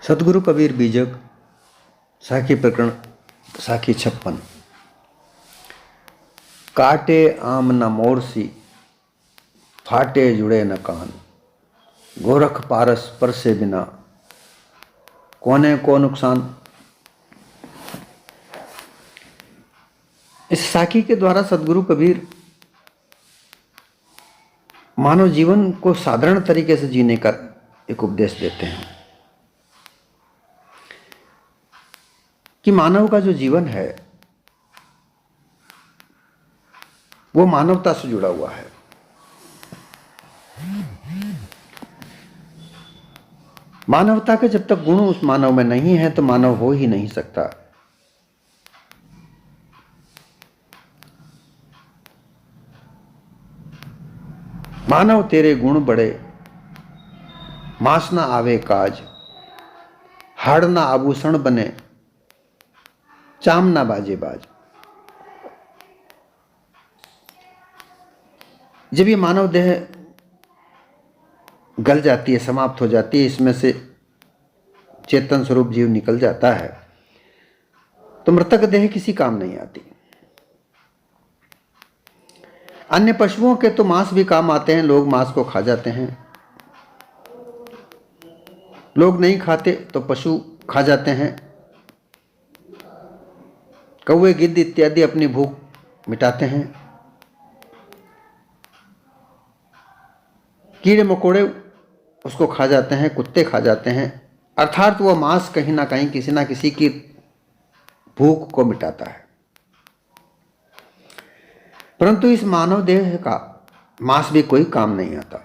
सतगुरु कबीर बीजक साखी प्रकरण साखी 56। काटे आम न मोरसी, फाटे जुड़े न कान, गोरख पारस पर से बिना, कोने को नुकसान। इस साखी के द्वारा सतगुरु कबीर मानव जीवन को साधारण तरीके से जीने का एक उपदेश देते हैं कि मानव का जो जीवन है वो मानवता से जुड़ा हुआ है। मानवता के जब तक गुण उस मानव में नहीं है तो मानव हो ही नहीं सकता। मानव तेरे गुण बड़े, मास ना आवे काज, हाड़ ना आभूषण बने, चाम ना बाजे बाज। जब ये मानव देह गल जाती है, समाप्त हो जाती है, इसमें से चेतन स्वरूप जीव निकल जाता है, तो मृतक देह किसी काम नहीं आती। अन्य पशुओं के तो मांस भी काम आते हैं, लोग मांस को खा जाते हैं। लोग नहीं खाते तो पशु खा जाते हैं। कौवे गिद्ध इत्यादि अपनी भूख मिटाते हैं। कीड़े मकोड़े उसको खा जाते हैं, कुत्ते खा जाते हैं। अर्थात वह मांस कहीं ना कहीं किसी ना किसी की भूख को मिटाता है। परंतु इस मानव देह का मांस भी कोई काम नहीं आता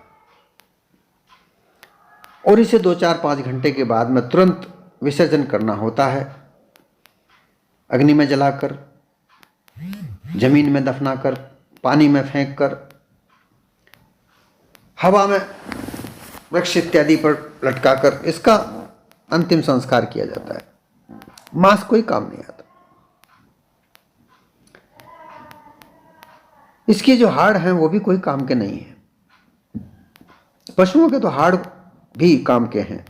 और इसे 2-4-5 घंटे के बाद में तुरंत विसर्जन करना होता है। अग्नि में जलाकर, जमीन में दफनाकर, पानी में फेंककर, हवा में वृक्ष इत्यादि पर लटकाकर इसका अंतिम संस्कार किया जाता है। मांस कोई काम नहीं आता। इसके जो हाड़ हैं वो भी कोई काम के नहीं है। पशुओं के तो हाड़ भी काम के हैं।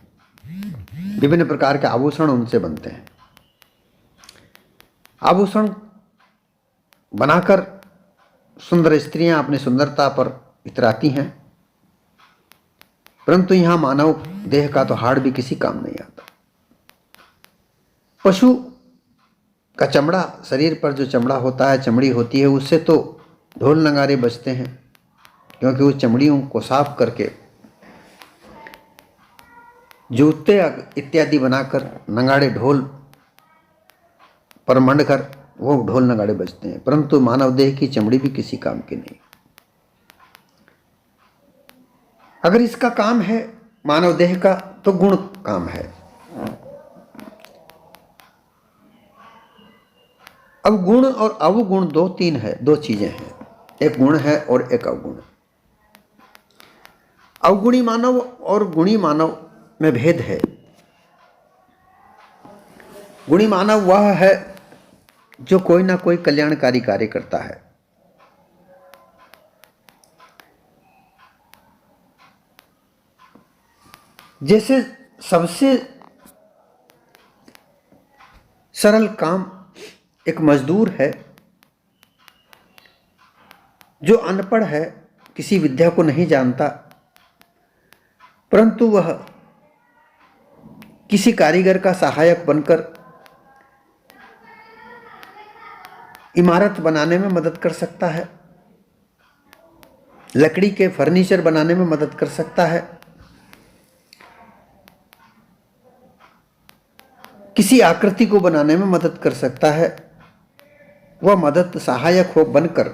विभिन्न प्रकार के आभूषण उनसे बनते हैं। आभूषण बनाकर सुंदर स्त्रियां अपनी सुंदरता पर इतराती हैं, परंतु यहां मानव देह का तो हाड़ भी किसी काम नहीं आता। पशु का चमड़ा, शरीर पर जो चमड़ा होता है, चमड़ी होती है, उससे तो ढोल नगारे बजते हैं, क्योंकि उस चमड़ियों को साफ करके जूते इत्यादि बनाकर नगाड़े ढोल पर मंडकर वो ढोल नगाड़े बजते हैं। परंतु मानव देह की चमड़ी भी किसी काम की नहीं। अगर इसका काम है मानव देह का तो गुण काम है। अब गुण और अवगुण दो चीजें हैं। एक गुण है और एक अवगुण। अवगुणी मानव और गुणी मानव में भेद है। गुणी मानव वह है जो कोई ना कोई कल्याणकारी कार्य करता है। जैसे सबसे सरल काम एक मजदूर है जो अनपढ़ है, किसी विद्या को नहीं जानता, परंतु वह किसी कारीगर का सहायक बनकर इमारत बनाने में मदद कर सकता है, लकड़ी के फर्नीचर बनाने में मदद कर सकता है, किसी आकृति को बनाने में मदद कर सकता है। वह मदद सहायक हो बनकर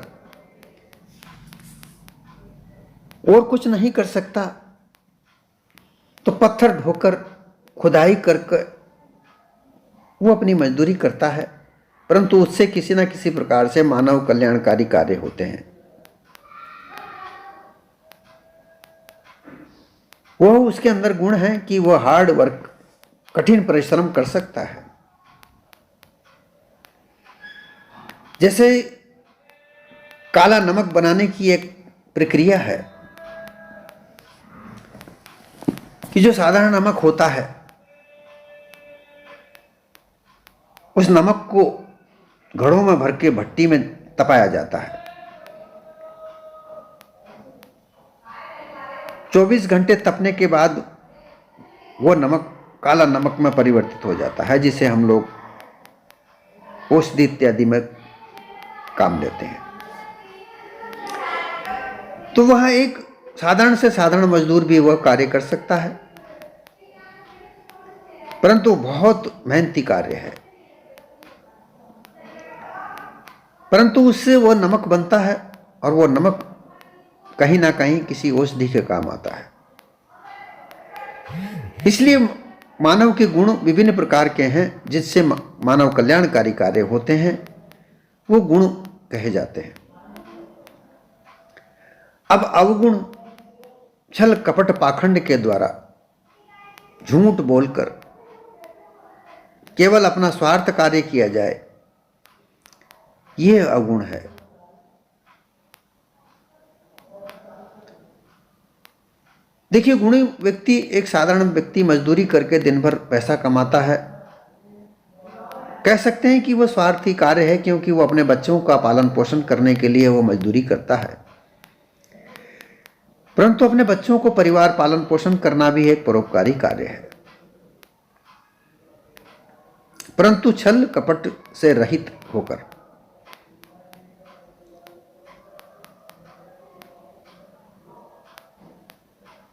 और कुछ नहीं कर सकता तो पत्थर ढोकर, खुदाई करके वो अपनी मजदूरी करता है, परंतु उससे किसी न किसी प्रकार से मानव कल्याणकारी कार्य होते हैं। वह उसके अंदर गुण है कि वह हार्ड वर्क, कठिन परिश्रम कर सकता है। जैसे काला नमक बनाने की एक प्रक्रिया है कि जो साधारण नमक होता है उस नमक को घड़ों में भर के भट्टी में तपाया जाता है। 24 घंटे तपने के बाद वो नमक काला नमक में परिवर्तित हो जाता है, जिसे हम लोग औषधि इत्यादि में काम लेते हैं। तो वह एक साधारण से साधारण मजदूर भी वह कार्य कर सकता है, परंतु बहुत मेहनती कार्य है। परंतु उससे वह नमक बनता है और वह नमक कहीं ना कहीं किसी औषधि के काम आता है। इसलिए मानव के गुण विभिन्न प्रकार के हैं, जिससे मानव कल्याणकारी कार्य होते हैं, वो गुण कहे जाते हैं। अब अवगुण छल कपट पाखंड के द्वारा झूठ बोलकर केवल अपना स्वार्थ कार्य किया जाए, यह अवगुण है। देखिए, गुणी व्यक्ति, एक साधारण व्यक्ति मजदूरी करके दिन भर पैसा कमाता है। कह सकते हैं कि वह स्वार्थी कार्य है, क्योंकि वह अपने बच्चों का पालन पोषण करने के लिए वो मजदूरी करता है। परंतु अपने बच्चों को परिवार पालन पोषण करना भी एक परोपकारी कार्य है। परंतु छल कपट से रहित होकर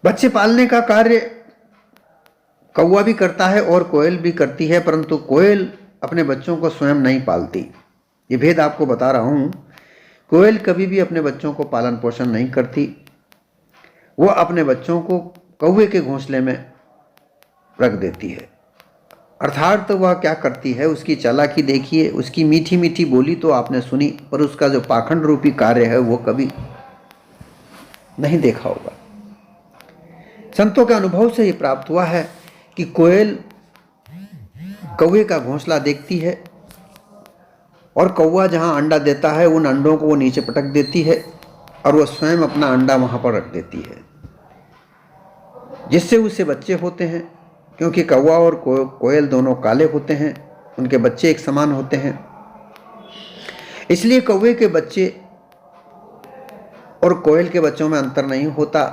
बच्चे पालने का कार्य कौवा भी करता है और कोयल भी करती है, परंतु कोयल अपने बच्चों को स्वयं नहीं पालती। ये भेद आपको बता रहा हूं। कोयल कभी भी अपने बच्चों को पालन पोषण नहीं करती। वह अपने बच्चों को कौवे के घोंसले में रख देती है। अर्थात वह क्या करती है, उसकी चालाकी देखिए। उसकी मीठी मीठी बोली तो आपने सुनी, पर उसका जो पाखंड रूपी कार्य है वो कभी नहीं देखा होगा। संतों के अनुभव से ही प्राप्त हुआ है कि कोयल कौवे का घोंसला देखती है और कौवा जहां अंडा देता है उन अंडों को वो नीचे पटक देती है और वह स्वयं अपना अंडा वहां पर रख देती है, जिससे उससे बच्चे होते हैं। क्योंकि कौवा और कोयल दोनों काले होते हैं, उनके बच्चे एक समान होते हैं। इसलिए कौवे के बच्चे और कोयल के बच्चों में अंतर नहीं होता।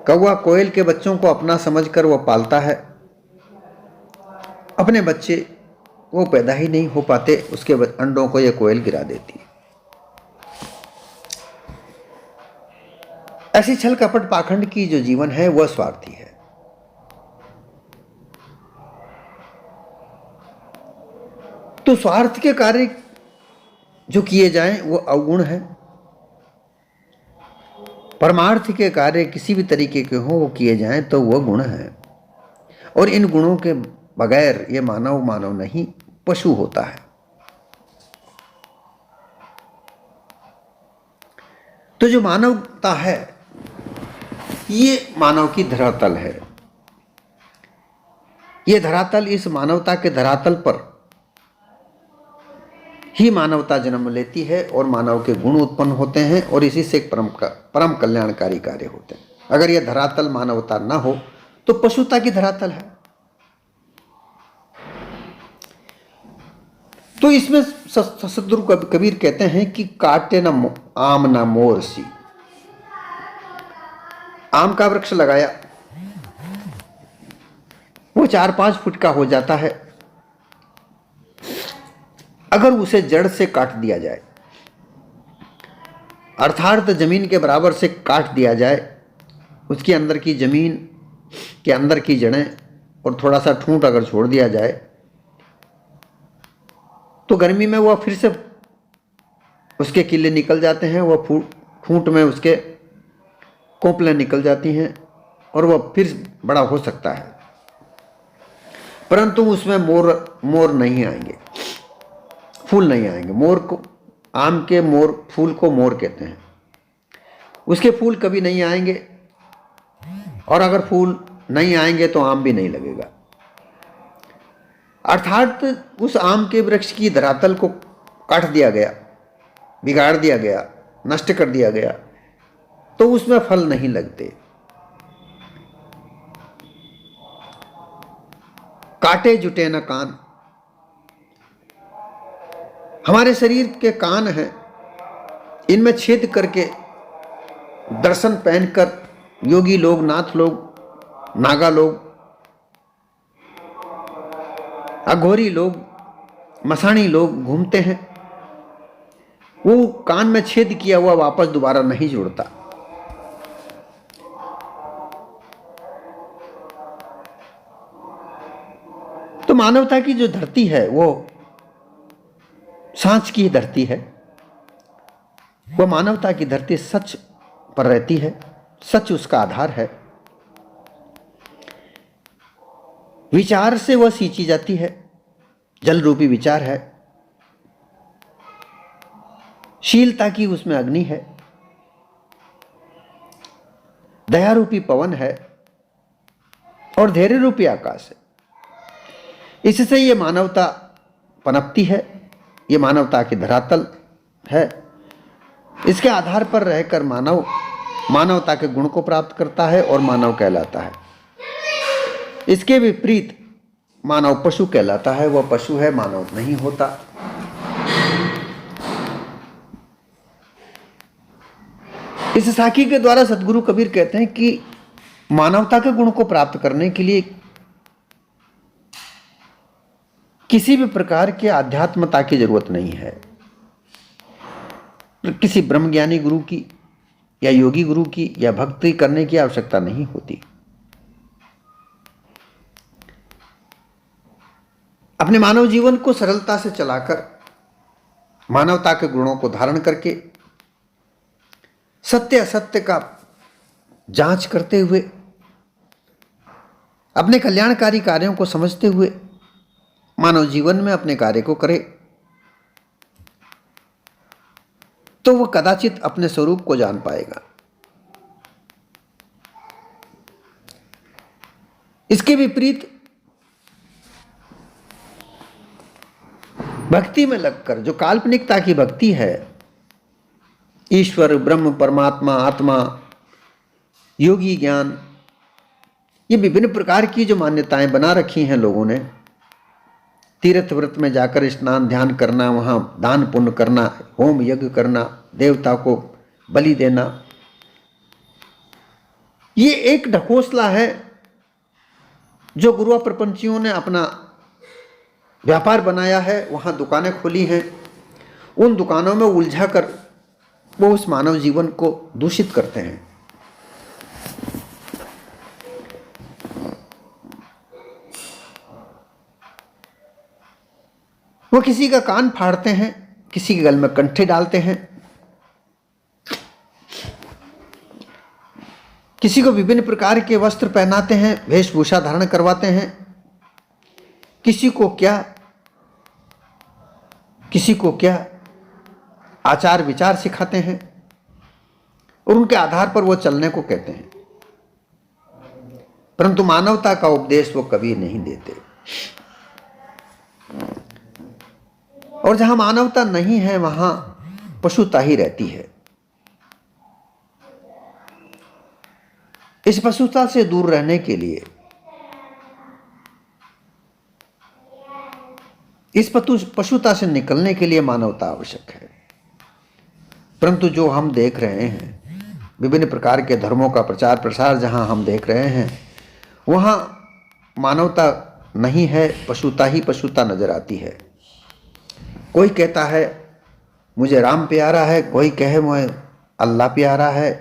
कौवा कोयल के बच्चों को अपना समझकर वह पालता है। अपने बच्चे वो पैदा ही नहीं हो पाते, उसके अंडों को यह कोयल गिरा देती है। ऐसी छल कपट पाखंड की जो जीवन है वह स्वार्थी है। तो स्वार्थ के कार्य जो किए जाएं वो अवगुण है। परमार्थ के कार्य किसी भी तरीके के हो वो किए जाएं तो वह गुण है। और इन गुणों के बगैर ये मानव मानव नहीं, पशु होता है। तो जो मानवता है ये मानव की धरातल है। ये धरातल, इस मानवता के धरातल पर ही मानवता जन्म लेती है और मानव के गुण उत्पन्न होते हैं और इसी से एक परम कल्याणकारी कार्य होते हैं। अगर यह धरातल मानवता ना हो तो पशुता की धरातल है। तो इसमें सदगुरु कबीर कहते हैं कि काटे न आम ना मोर सी। आम का वृक्ष लगाया, वो 4-5 फुट का हो जाता है। अगर उसे जड़ से काट दिया जाए, अर्थात जमीन के बराबर से काट दिया जाए, उसके अंदर की जमीन के अंदर की जड़ें और थोड़ा सा ठूंठ अगर छोड़ दिया जाए तो गर्मी में वह फिर से उसके किले निकल जाते हैं। वह ठूंठ में उसके कोंपलें निकल जाती हैं और वह फिर बड़ा हो सकता है। परंतु उसमें मोर नहीं आएंगे, फूल नहीं आएंगे। मोर को, आम के मोर फूल को मोर कहते हैं। उसके फूल कभी नहीं आएंगे और अगर फूल नहीं आएंगे तो आम भी नहीं लगेगा। अर्थात उस आम के वृक्ष की धरातल को काट दिया गया, बिगाड़ दिया गया, नष्ट कर दिया गया तो उसमें फल नहीं लगते। काटे जुटे न कान, हमारे शरीर के कान हैं, इनमें छेद करके दर्शन पहनकर योगी लोग, नाथ लोग, नागा लोग, अघोरी लोग, मसाणी लोग घूमते हैं। वो कान में छेद किया हुआ वापस दोबारा नहीं जुड़ता। तो मानवता की जो धरती है वो सांच की धरती है। वह मानवता की धरती सच पर रहती है, सच उसका आधार है। विचार से वह सींची जाती है, जल रूपी विचार है। शीलता की उसमें अग्नि है, दया रूपी पवन है और धैर्य रूपी आकाश है। इससे ये मानवता पनपती है, ये मानवता की धरातल है। इसके आधार पर रहकर मानव मानवता के गुण को प्राप्त करता है और मानव कहलाता है। इसके विपरीत मानव पशु कहलाता है, वह पशु है, मानव नहीं होता। इस साखी के द्वारा सदगुरु कबीर कहते हैं कि मानवता के गुण को प्राप्त करने के लिए किसी भी प्रकार के आध्यात्मता की जरूरत नहीं है। किसी ब्रह्मज्ञानी गुरु की या योगी गुरु की या भक्ति करने की आवश्यकता नहीं होती। अपने मानव जीवन को सरलता से चलाकर, मानवता के गुणों को धारण करके, सत्य असत्य का जांच करते हुए, अपने कल्याणकारी कार्यों को समझते हुए मानव जीवन में अपने कार्य को करे तो वह कदाचित अपने स्वरूप को जान पाएगा। इसके विपरीत भक्ति में लगकर जो काल्पनिकता की भक्ति है, ईश्वर, ब्रह्म, परमात्मा, आत्मा, योगी ज्ञान, ये विभिन्न प्रकार की जो मान्यताएं बना रखी हैं लोगों ने, तीर्थ व्रत में जाकर स्नान ध्यान करना, वहाँ दान पुण्य करना, होम यज्ञ करना, देवता को बलि देना, ये एक ढकोसला है जो गुरुआ प्रपंचियों ने अपना व्यापार बनाया है। वहाँ दुकानें खोली हैं, उन दुकानों में उलझा कर वो उस मानव जीवन को दूषित करते हैं। वो किसी का कान फाड़ते हैं, किसी के गल में कंठे डालते हैं, किसी को विभिन्न प्रकार के वस्त्र पहनाते हैं, वेशभूषा धारण करवाते हैं, किसी को क्या आचार विचार सिखाते हैं और उनके आधार पर वो चलने को कहते हैं। परंतु मानवता का उपदेश वो कभी नहीं देते। और जहां मानवता नहीं है वहां पशुता ही रहती है। इस पशुता से दूर रहने के लिए, इस पशुता से निकलने के लिए मानवता आवश्यक है। परंतु जो हम देख रहे हैं, विभिन्न प्रकार के धर्मों का प्रचार प्रसार जहां हम देख रहे हैं, वहां मानवता नहीं है, पशुता ही पशुता नजर आती है। कोई कहता है मुझे राम प्यारा है, कोई कहे मुझे अल्लाह प्यारा है,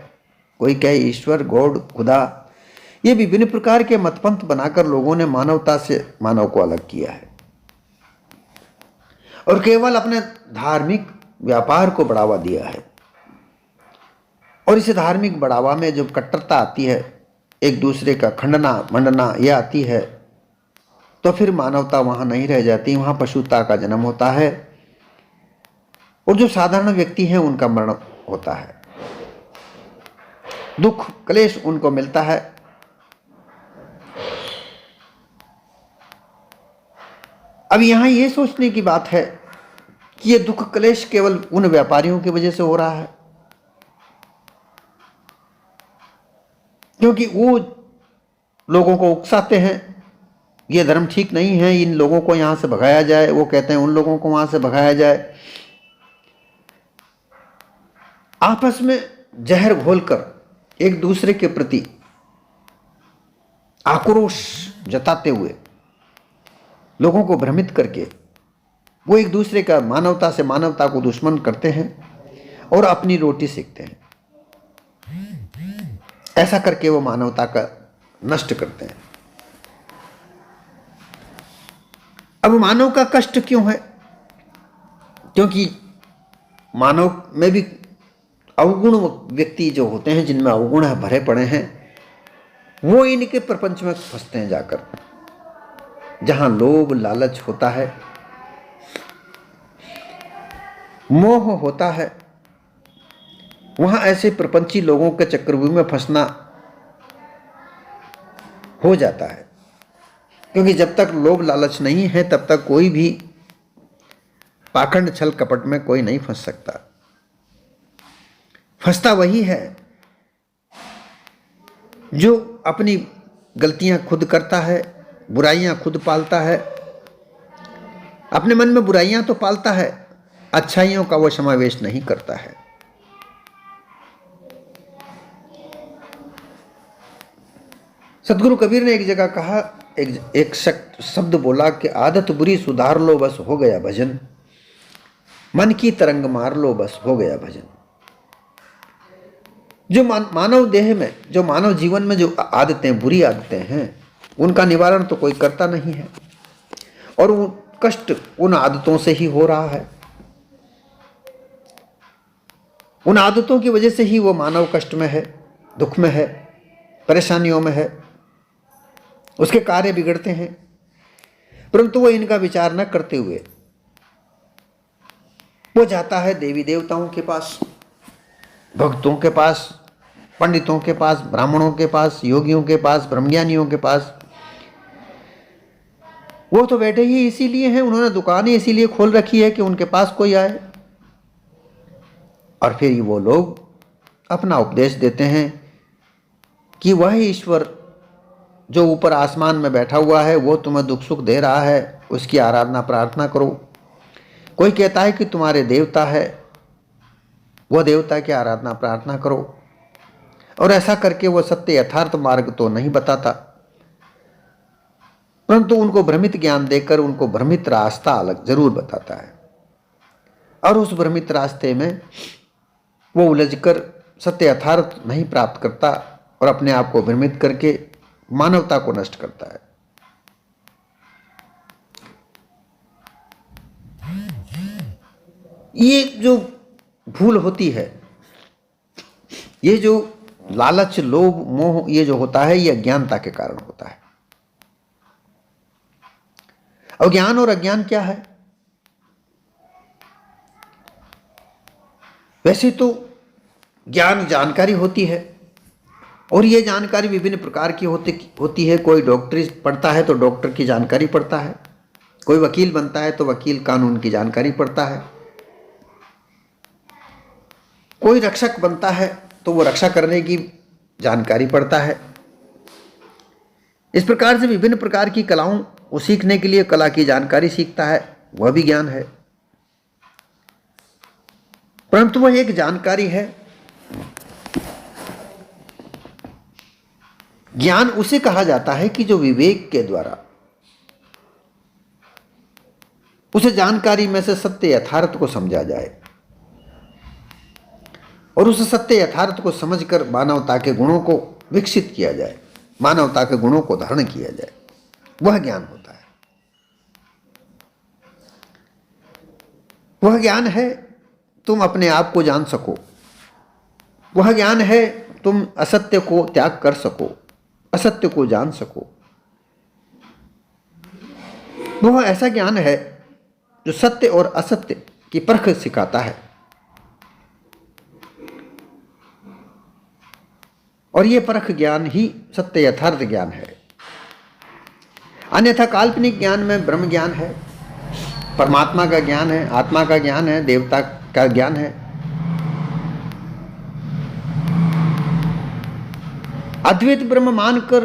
कोई कहे ईश्वर, गॉड, खुदा। ये विभिन्न प्रकार के मतपंथ बनाकर लोगों ने मानवता से मानव को अलग किया है और केवल अपने धार्मिक व्यापार को बढ़ावा दिया है। और इस धार्मिक बढ़ावा में जो कट्टरता आती है, एक दूसरे का खंडना मंडना यह आती है, तो फिर मानवता वहां नहीं रह जाती, वहां पशुता का जन्म होता है और जो साधारण व्यक्ति हैं उनका मरण होता है, दुख क्लेश उनको मिलता है। अब यहां यह सोचने की बात है कि यह दुख क्लेश केवल उन व्यापारियों की वजह से हो रहा है, क्योंकि वो लोगों को उकसाते हैं, ये धर्म ठीक नहीं है, इन लोगों को यहाँ से भगाया जाए, वो कहते हैं उन लोगों को वहाँ से भगाया जाए। आपस में जहर घोलकर एक दूसरे के प्रति आक्रोश जताते हुए, लोगों को भ्रमित करके वो एक दूसरे का मानवता से मानवता को दुश्मन करते हैं और अपनी रोटी सेकते हैं। ऐसा करके वो मानवता का नष्ट करते हैं। अब मानव का कष्ट क्यों है? क्योंकि मानव में भी अवगुण व्यक्ति जो होते हैं, जिनमें अवगुण भरे पड़े हैं, वो इनके प्रपंच में फंसते हैं जाकर। जहां लोभ लालच होता है, मोह होता है, वहां ऐसे प्रपंची लोगों के चक्रव्यूह में फंसना हो जाता है। क्योंकि जब तक लोभ लालच नहीं है तब तक कोई भी पाखंड छल कपट में कोई नहीं फंस सकता। फंसता वही है जो अपनी गलतियां खुद करता है, बुराइयां खुद पालता है। अपने मन में बुराइयां तो पालता है, अच्छाइयों का वो समावेश नहीं करता है। सदगुरु कबीर ने एक जगह कहा, एक शब्द बोला कि आदत बुरी सुधार लो बस हो गया भजन, मन की तरंग मार लो बस हो गया भजन। जो मानव देह में, जो मानव जीवन में जो आदतें, बुरी आदतें हैं, उनका निवारण तो कोई करता नहीं है और वो कष्ट उन आदतों से ही हो रहा है। उन आदतों की वजह से ही वो मानव कष्ट में है, दुख में है, परेशानियों में है, उसके कार्य बिगड़ते हैं। परंतु वो इनका विचार न करते हुए वो जाता है देवी देवताओं के पास, भक्तों के पास, पंडितों के पास, ब्राह्मणों के पास, योगियों के पास, ब्रह्मज्ञानियों के पास। वो तो बैठे ही इसीलिए हैं, उन्होंने दुकान ही इसीलिए खोल रखी है कि उनके पास कोई आए। और फिर वो लोग अपना उपदेश देते हैं कि वह ईश्वर जो ऊपर आसमान में बैठा हुआ है, वो तुम्हें दुख सुख दे रहा है, उसकी आराधना प्रार्थना करो। कोई कहता है कि तुम्हारे देवता है, वो देवता की आराधना प्रार्थना करो। और ऐसा करके वो सत्य यथार्थ मार्ग तो नहीं बताता, परंतु उनको भ्रमित ज्ञान देकर उनको भ्रमित रास्ता अलग जरूर बताता है। और उस भ्रमित रास्ते में वो उलझकर सत्य यथार्थ नहीं प्राप्त करता और अपने आप को भ्रमित करके मानवता को नष्ट करता है। ये जो भूल होती है, ये जो लालच, लोभ, मोह, ये जो होता है, ये अज्ञानता के कारण होता है। अज्ञान और अज्ञान क्या है? वैसे तो ज्ञान जानकारी होती है और ये जानकारी विभिन्न प्रकार की होती है। कोई डॉक्टरी पढ़ता है तो डॉक्टर की जानकारी पढ़ता है, कोई वकील बनता है तो वकील कानून की जानकारी पढ़ता है, कोई रक्षक बनता है तो वो रक्षा करने की जानकारी पढ़ता है। इस प्रकार से विभिन्न प्रकार की कलाओं को सीखने के लिए कला की जानकारी सीखता है, वह भी ज्ञान है। परंतु वह एक जानकारी है। ज्ञान उसे कहा जाता है कि जो विवेक के द्वारा उसे जानकारी में से सत्य यथार्थ को समझा जाए और उस सत्य यथार्थ को समझकर मानवता के गुणों को विकसित किया जाए, मानवता के गुणों को धारण किया जाए, वह ज्ञान होता है। वह ज्ञान है तुम अपने आप को जान सको, वह ज्ञान है तुम असत्य को त्याग कर सको, असत्य को जान सको। वह ऐसा ज्ञान है जो सत्य और असत्य की परख सिखाता है। और यह परख ज्ञान ही सत्य यथार्थ ज्ञान है। अन्यथा काल्पनिक ज्ञान में ब्रह्म ज्ञान है, परमात्मा का ज्ञान है, आत्मा का ज्ञान है, देवता का ज्ञान है। अद्वैत ब्रह्म मानकर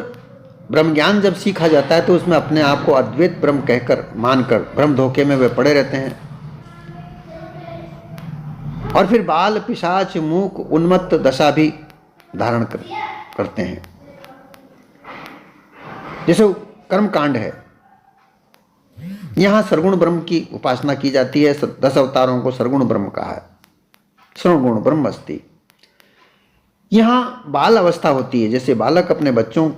ब्रह्म ज्ञान जब सीखा जाता है तो उसमें अपने आप को अद्वैत ब्रह्म कहकर मानकर ब्रह्म धोखे में वे पड़े रहते हैं और फिर बाल पिशाच मूक उन्मत्त दशा भी धारण करते हैं। जैसे कर्म कांड है, यहां सरगुण ब्रह्म की उपासना की जाती है। 10 अवतारों को सरगुण ब्रह्म कहा है, सरगुण ब्रह्म अस्ति। यहां बाल अवस्था होती है, जैसे बालक अपने बच्चों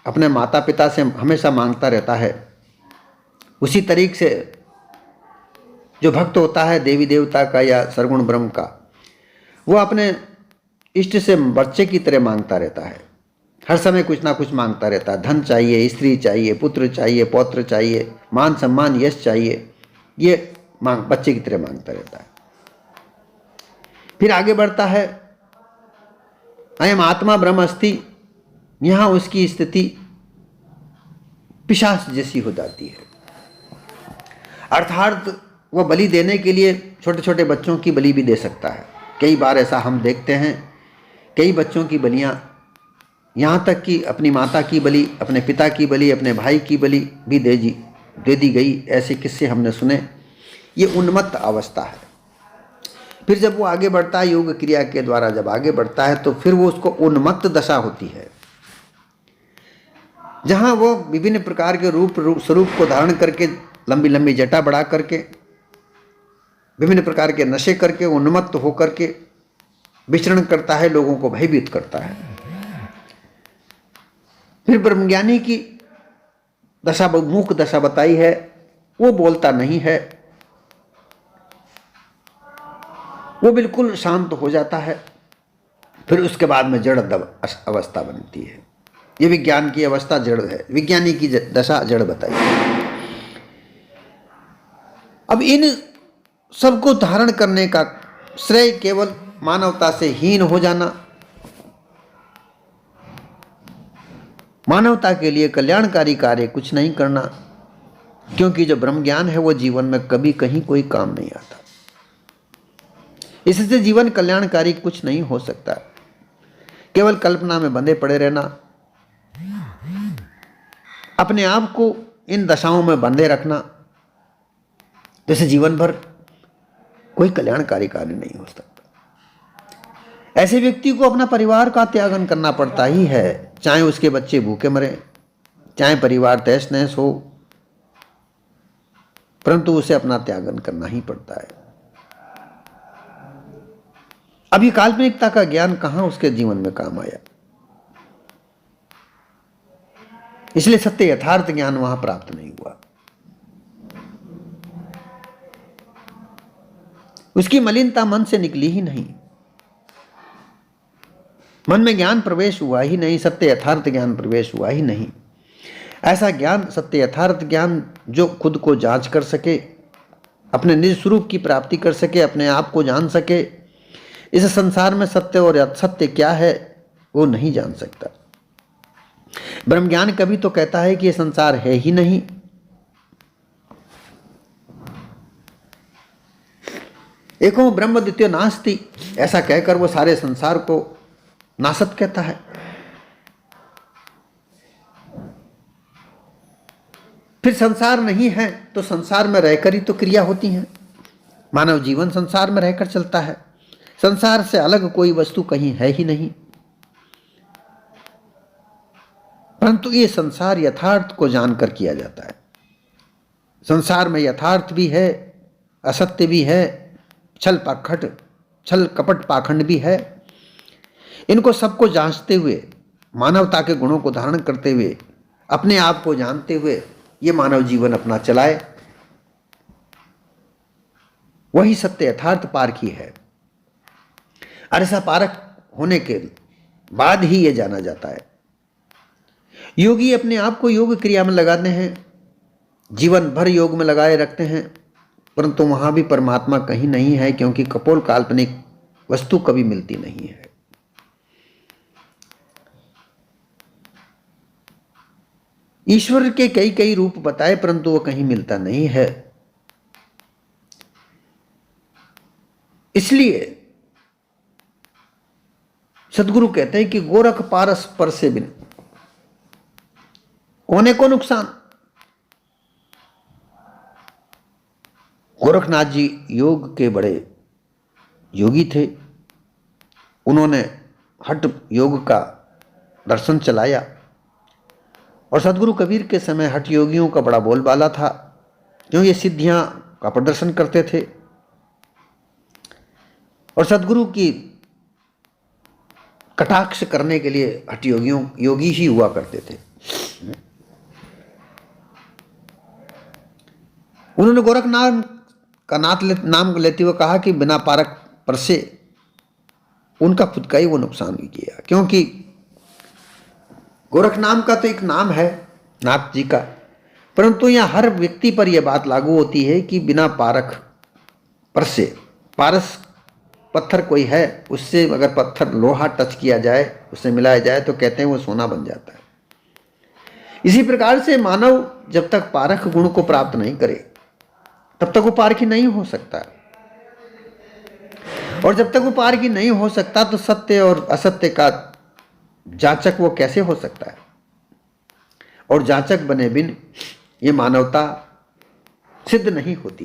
अपने माता पिता से हमेशा मांगता रहता है, उसी तरीके से जो भक्त होता है देवी देवता का या सरगुण ब्रह्म का, वो अपने इष्ट से बच्चे की तरह मांगता रहता है। हर समय कुछ ना कुछ मांगता रहता है। धन चाहिए, स्त्री चाहिए, पुत्र चाहिए, पौत्र चाहिए, मान सम्मान यश चाहिए, ये बच्चे की तरह मांगता रहता है। फिर आगे बढ़ता है, अयम आत्मा ब्रह्म अस्ति। यहां उसकी स्थिति पिशाच जैसी हो जाती है, अर्थात वह बलि देने के लिए छोटे छोटे बच्चों की बलि भी दे सकता है। कई बार ऐसा हम देखते हैं, कई बच्चों की बलियां, यहाँ तक कि अपनी माता की बलि, अपने पिता की बलि, अपने भाई की बलि भी दे दी गई। ऐसे किस्से हमने सुने। ये उन्मत्त अवस्था है। फिर जब वो आगे बढ़ता है योग क्रिया के द्वारा, जब आगे बढ़ता है तो फिर वो उसको उन्मत्त दशा होती है, जहाँ वो विभिन्न प्रकार के स्वरूप को धारण करके, लंबी लंबी जटा बढ़ा करके, विभिन्न प्रकार के नशे करके, उन्मत्त होकर के विचरण करता है, लोगों को भयभीत करता है। फिर ब्रह्मज्ञानी की दशा, मूक दशा बताई है, वो बोलता नहीं है, वो बिल्कुल शांत हो जाता है। फिर उसके बाद में जड़ अवस्था बनती है। ये विज्ञान की अवस्था जड़ है, विज्ञानी की दशा जड़ बताई है। अब इन सबको धारण करने का श्रेय केवल मानवता से हीन हो जाना, मानवता के लिए कल्याणकारी कार्य कुछ नहीं करना, क्योंकि जो ब्रह्म ज्ञान है वो जीवन में कभी कहीं कोई काम नहीं आता। इससे जीवन कल्याणकारी कुछ नहीं हो सकता। केवल कल्पना में बंधे पड़े रहना, अपने आप को इन दशाओं में बंधे रखना, जैसे जीवन भर कोई कल्याणकारी कार्य नहीं हो सकता। ऐसे व्यक्ति को अपना परिवार का त्यागन करना पड़ता ही है, चाहे उसके बच्चे भूखे मरे, चाहे परिवार तहस नहस हो, परंतु उसे अपना त्यागन करना ही पड़ता है। अभी काल्पनिकता का ज्ञान कहां उसके जीवन में काम आया, इसलिए सत्य यथार्थ ज्ञान वहां प्राप्त नहीं हुआ। उसकी मलिनता मन से निकली ही नहीं, मन में ज्ञान प्रवेश हुआ ही नहीं, सत्य यथार्थ ज्ञान प्रवेश हुआ ही नहीं। ऐसा ज्ञान, सत्य यथार्थ ज्ञान, जो खुद को जांच कर सके, अपने निज स्वरूप की प्राप्ति कर सके, अपने आप को जान सके, इस संसार में सत्य और असत्य क्या है वो नहीं जान सकता। ब्रह्म ज्ञान कभी तो कहता है कि यह संसार है ही नहीं, एको ब्रह्म द्वितीय नास्ति, ऐसा कहकर वो सारे संसार को नासत कहता है। फिर संसार नहीं है तो संसार में रहकर ही तो क्रिया होती है। मानव जीवन संसार में रहकर चलता है, संसार से अलग कोई वस्तु कहीं है ही नहीं। परंतु ये संसार यथार्थ को जानकर किया जाता है। संसार में यथार्थ भी है, असत्य भी है, छल कपट पाखंड भी है। इनको सबको जांचते हुए, मानवता के गुणों को धारण करते हुए, अपने आप को जानते हुए ये मानव जीवन अपना चलाए, वही सत्य यथार्थ पारखी है। और ऐसा पारख होने के बाद ही ये जाना जाता है। योगी अपने आप को योग क्रिया में लगाते हैं, जीवन भर योग में लगाए रखते हैं, परंतु वहां भी परमात्मा कहीं नहीं है, क्योंकि कपोल काल्पनिक वस्तु कभी मिलती नहीं है। ईश्वर के कई कई रूप बताए, परंतु वो कहीं मिलता नहीं है। इसलिए सदगुरु कहते हैं कि गोरख पारस पर से बिन, होने को नुकसान। गोरखनाथ जी योग के बड़े योगी थे। उन्होंने हठ योग का दर्शन चलाया और सदगुरु कबीर के समय हठ योगियों का बड़ा बोलबाला था, क्यों ये सिद्धियां का प्रदर्शन करते थे और सदगुरु की कटाक्ष करने के लिए हठ योगी ही हुआ करते थे। उन्होंने गोरखनाथ का नाम लेते हुए कहा कि बिना पारक पर से उनका खुद का ही वो नुकसान भी किया, क्योंकि गोरख नाम का तो एक नाम है नाथ जी का, परंतु यहाँ हर व्यक्ति पर यह बात लागू होती है कि बिना पारख पर से, पारस पत्थर कोई है, उससे अगर पत्थर लोहा टच किया जाए, उससे मिलाया जाए तो कहते हैं वो सोना बन जाता है। इसी प्रकार से मानव जब तक पारख गुण को प्राप्त नहीं करे तब तक वो पारखी नहीं हो सकता, और जब तक वो पारखी नहीं हो सकता तो सत्य और असत्य का जांचक वो कैसे हो सकता है। और जांचक बने बिन ये मानवता सिद्ध नहीं होती,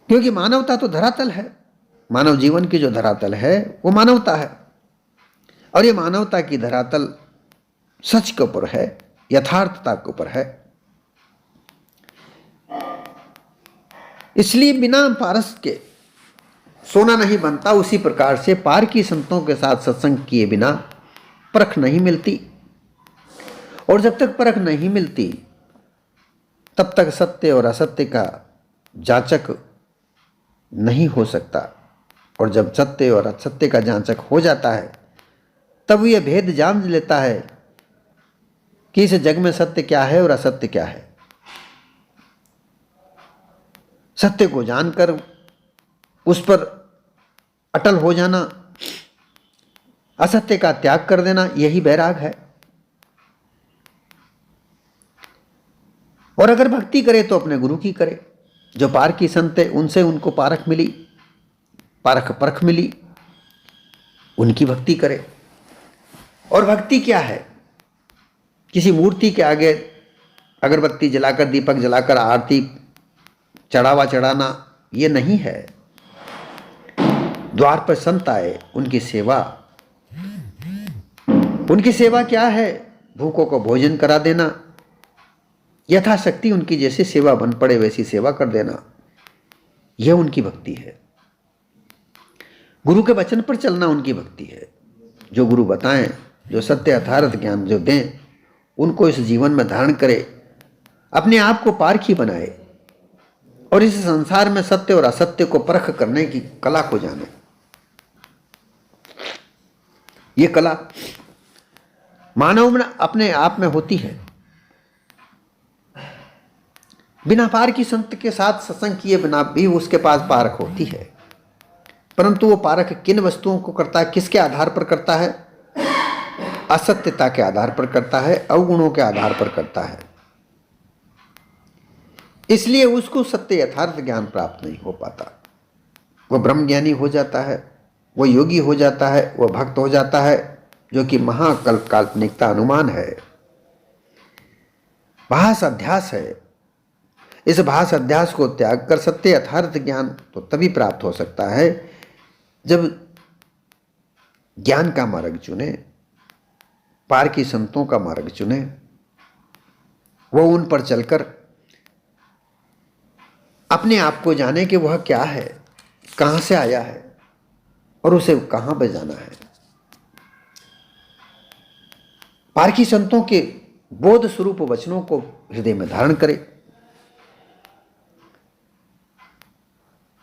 क्योंकि मानवता तो धरातल है। मानव जीवन की जो धरातल है वो मानवता है, और ये मानवता की धरातल सच के ऊपर है, यथार्थता के ऊपर है। इसलिए बिना पारस के सोना नहीं बनता। उसी प्रकार से पार की संतों के साथ सत्संग किए बिना परख नहीं मिलती, और जब तक परख नहीं मिलती तब तक सत्य और असत्य का जांचक नहीं हो सकता। और जब सत्य और असत्य का जांचक हो जाता है तब यह भेद जान लेता है कि इस जग में सत्य क्या है और असत्य क्या है। सत्य को जानकर उस पर अटल हो जाना, असत्य का त्याग कर देना, यही वैराग है। और अगर भक्ति करे तो अपने गुरु की करे। जो पार की संत है उनसे उनको पारख मिली, पारख परख मिली, उनकी भक्ति करे। और भक्ति क्या है? किसी मूर्ति के आगे अगरबत्ती जलाकर, दीपक जलाकर आरती चढ़ावा चढ़ाना ये नहीं है। द्वार पर संत आए, उनकी सेवा। उनकी सेवा क्या है? भूखों को भोजन करा देना, यथाशक्ति उनकी जैसी सेवा बन पड़े वैसी सेवा कर देना, यह उनकी भक्ति है। गुरु के वचन पर चलना उनकी भक्ति है। जो गुरु बताएं, जो सत्य यथार्थ ज्ञान जो दें, उनको इस जीवन में धारण करे, अपने आप को पारखी बनाए और इस संसार में सत्य और असत्य को परख करने की कला को जाने। ये कला मानव में अपने आप में होती है। बिना पार की संत के साथ सत्संग किए बिना भी उसके पास पारख होती है, परंतु वो पारख किन वस्तुओं को करता है, किसके आधार पर करता है? असत्यता के आधार पर करता है, अवगुणों के आधार पर करता है। इसलिए उसको सत्य यथार्थ ज्ञान प्राप्त नहीं हो पाता। वह ब्रह्म ज्ञानी हो जाता है, वह योगी हो जाता है, वह भक्त हो जाता है, जो कि महाकल्प काल्पनिकता अनुमान है, भास अध्यास है। इस भास अध्यास को त्याग कर सत्य यथार्थ ज्ञान तो तभी प्राप्त हो सकता है जब ज्ञान का मार्ग चुने, पार की संतों का मार्ग चुने, वो उन पर चलकर अपने आप को जाने कि वह क्या है, कहां से आया है और उसे कहां पे जाना है। पार की संतों के बोध स्वरूप वचनों को हृदय में धारण करे,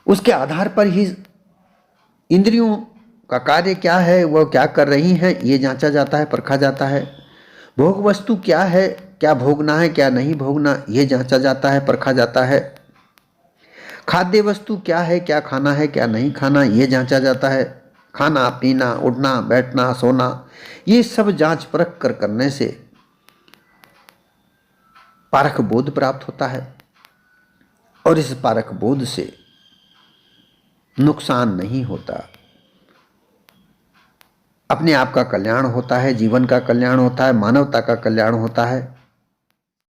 उसके आधार पर ही इंद्रियों का कार्य क्या है, वह क्या कर रही हैं, ये जांचा जाता है, परखा जाता है। भोग वस्तु क्या है, क्या भोगना है, क्या नहीं भोगना, ये जांचा जाता है, परखा जाता है। खाद्य वस्तु क्या है, क्या खाना है, क्या नहीं खाना, ये जांचा जाता है। खाना पीना, उठना बैठना सोना, ये सब जांच परख कर करने से पारख बोध प्राप्त होता है, और इस पारख बोध से नुकसान नहीं होता। अपने आप का कल्याण होता है, जीवन का कल्याण होता है, मानवता का कल्याण होता है।